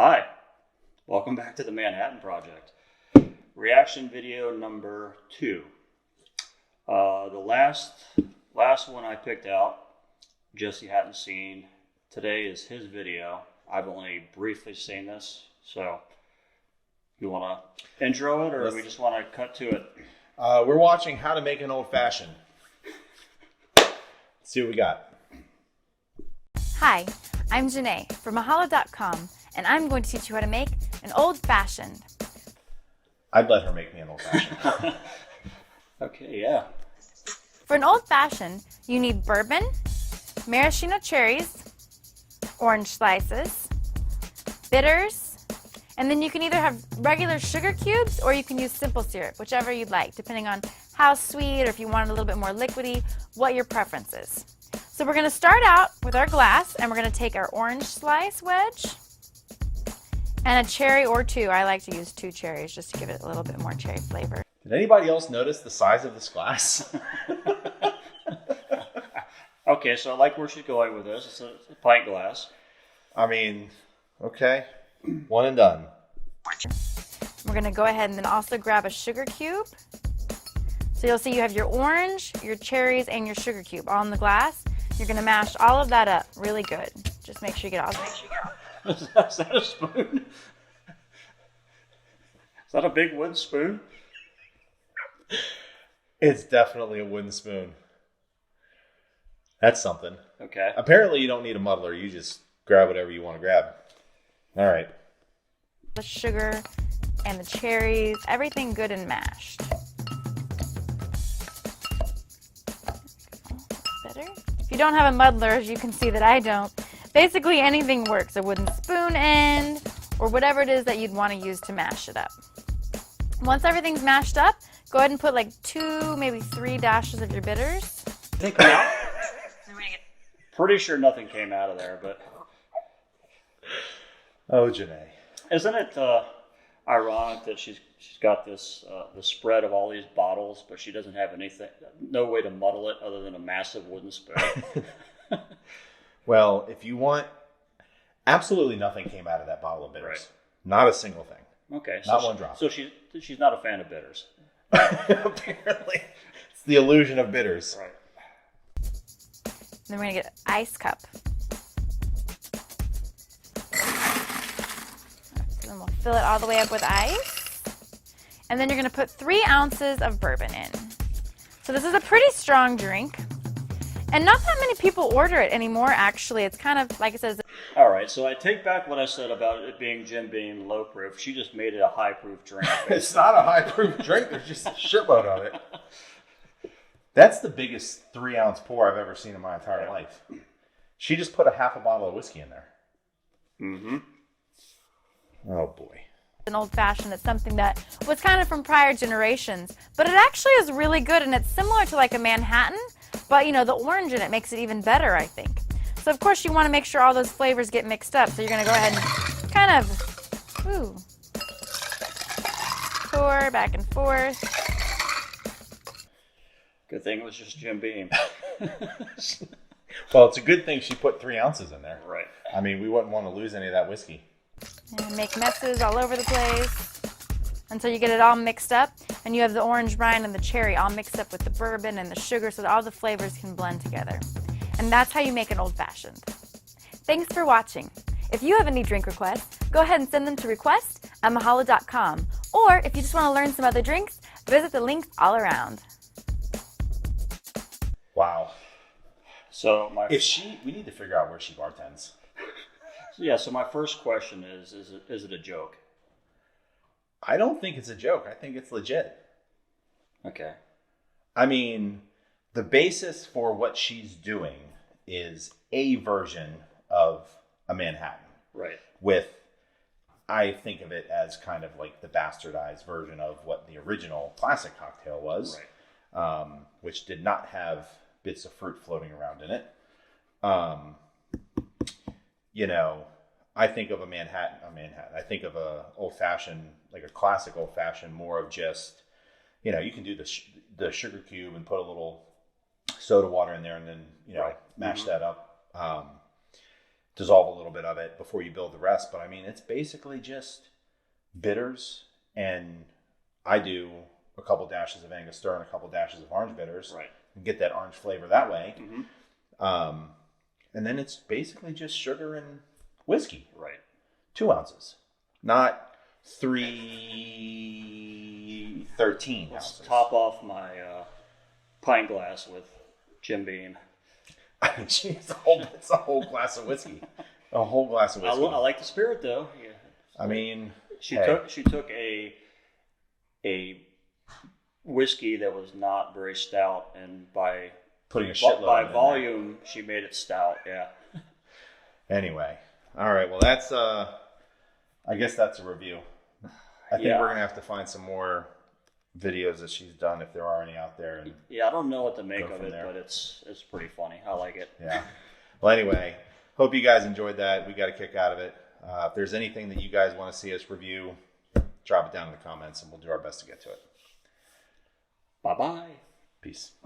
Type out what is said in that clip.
Hi, welcome back to the Manhattan Project. Reaction video number 2. The last one I picked out, Jesse hadn't seen. Today is his video. I've only briefly seen this, so you want to intro it, or we just want to cut to it? We're watching how to make an old fashioned. Let's see what we got. Hi, I'm Janae from Mahalo.com, and I'm going to teach you how to make an old fashioned. I'd let her make me an old fashioned. Okay, yeah. For an old fashioned, you need bourbon, maraschino cherries, orange slices, bitters, and then you can either have regular sugar cubes or you can use simple syrup, whichever you'd like, depending on how sweet or if you want it a little bit more liquidy, what your preference is. So we're going to start out with our glass, and we're going to take our orange slice wedge and a cherry or 2. I like to use 2 cherries just to give it a little bit more cherry flavor. Did anybody else notice the size of this glass? Okay, so I like where she's going with this. It's a pint glass. I mean, okay. One and done. We're going to go ahead and then also grab a sugar cube. So you'll see you have your orange, your cherries, and your sugar cube all in the glass. You're going to mash all of that up really good. Just make sure you get all the... Is that a spoon? Is that a big wooden spoon? It's definitely a wooden spoon. That's something. Okay. Apparently you don't need a muddler. You just grab whatever you want to grab. All right. The sugar and the cherries, everything good and mashed. Better. If you don't have a muddler, as you can see that I don't, basically anything works. A wooden spoon end or whatever it is that you'd want to use to mash it up. Once everything's mashed up, go ahead and put like 2, maybe 3 dashes of your bitters. They come out? Pretty sure nothing came out of there, but... Oh, Janae. Isn't it ironic that she's got this the spread of all these bottles, but she doesn't have anything, no way to muddle it other than a massive wooden spoon? Well, if you want, absolutely nothing came out of that bottle of bitters. Right. Not a single thing. Okay. Not one drop. So she's not a fan of bitters. Apparently. It's the illusion of bitters. Right. Then we're going to get an ice cup. So then we'll fill it all the way up with ice. And then you're going to put 3 ounces of bourbon in. So this is a pretty strong drink. And not that many people order it anymore, actually. It's kind of, like it says... All right, so I take back what I said about it being Jim Beam low proof. She just made it a high proof drink. It's not a high proof drink. There's just a shitload of it. That's the biggest 3-ounce pour I've ever seen in my entire life. She just put a half a bottle of whiskey in there. Mm-hmm. Oh, boy. An old-fashioned. It's something that was kind of from prior generations. But it actually is really good, and it's similar to like a Manhattan. But, you know, the orange in it makes it even better, I think. So, of course, you want to make sure all those flavors get mixed up. So you're going to go ahead and kind of pour back and forth. Good thing it was just Jim Beam. Well, it's a good thing she put 3 ounces in there. Right. I mean, we wouldn't want to lose any of that whiskey. And make messes all over the place until you get it all mixed up. And you have the orange rind and the cherry all mixed up with the bourbon and the sugar so that all the flavors can blend together. And that's how you make an old-fashioned. Thanks for watching. If you have any drink requests, go ahead and send them to request@mahalo.com. Or if you just want to learn some other drinks, visit the links all around. Wow. So we need to figure out where she bartends. So my first question is it a joke? I don't think it's a joke. I think it's legit. Okay. I mean, the basis for what she's doing is a version of a Manhattan. Right. I think of it as kind of like the bastardized version of what the original classic cocktail was, right. Which did not have bits of fruit floating around in it. You know, I think of a Manhattan. I think of a old-fashioned, like a classic old-fashioned, more of just, you know, you can do the sugar cube and put a little soda water in there and then, you know, right. mash that up. dissolve a little bit of it before you build the rest. But I mean, it's basically just bitters, and I do a couple dashes of Angostura and a couple dashes of orange bitters, Right. and get that orange flavor that way. Mm-hmm. And then it's basically just sugar and whiskey. Right. 2 ounces, not 313 Let's ounces. top off my pint glass with Jim Beam. It's a whole glass of whiskey. A whole glass of whiskey. I like the spirit though. Yeah. I mean, She took a whiskey that was not very stout, and by putting a shitload by in volume, she made it stout. Yeah. there. Anyway, all right. Well, that's I guess that's a review. I think we're gonna have to find some more videos that she's done, if there are any out there. And Yeah, I don't know what to make Go of from it, there. but it's pretty funny. I like it. yeah. Well, anyway, hope you guys enjoyed that. We got a kick out of it. If there's anything that you guys want to see us review, drop it down in the comments, and we'll do our best to get to it. Bye bye. Peace.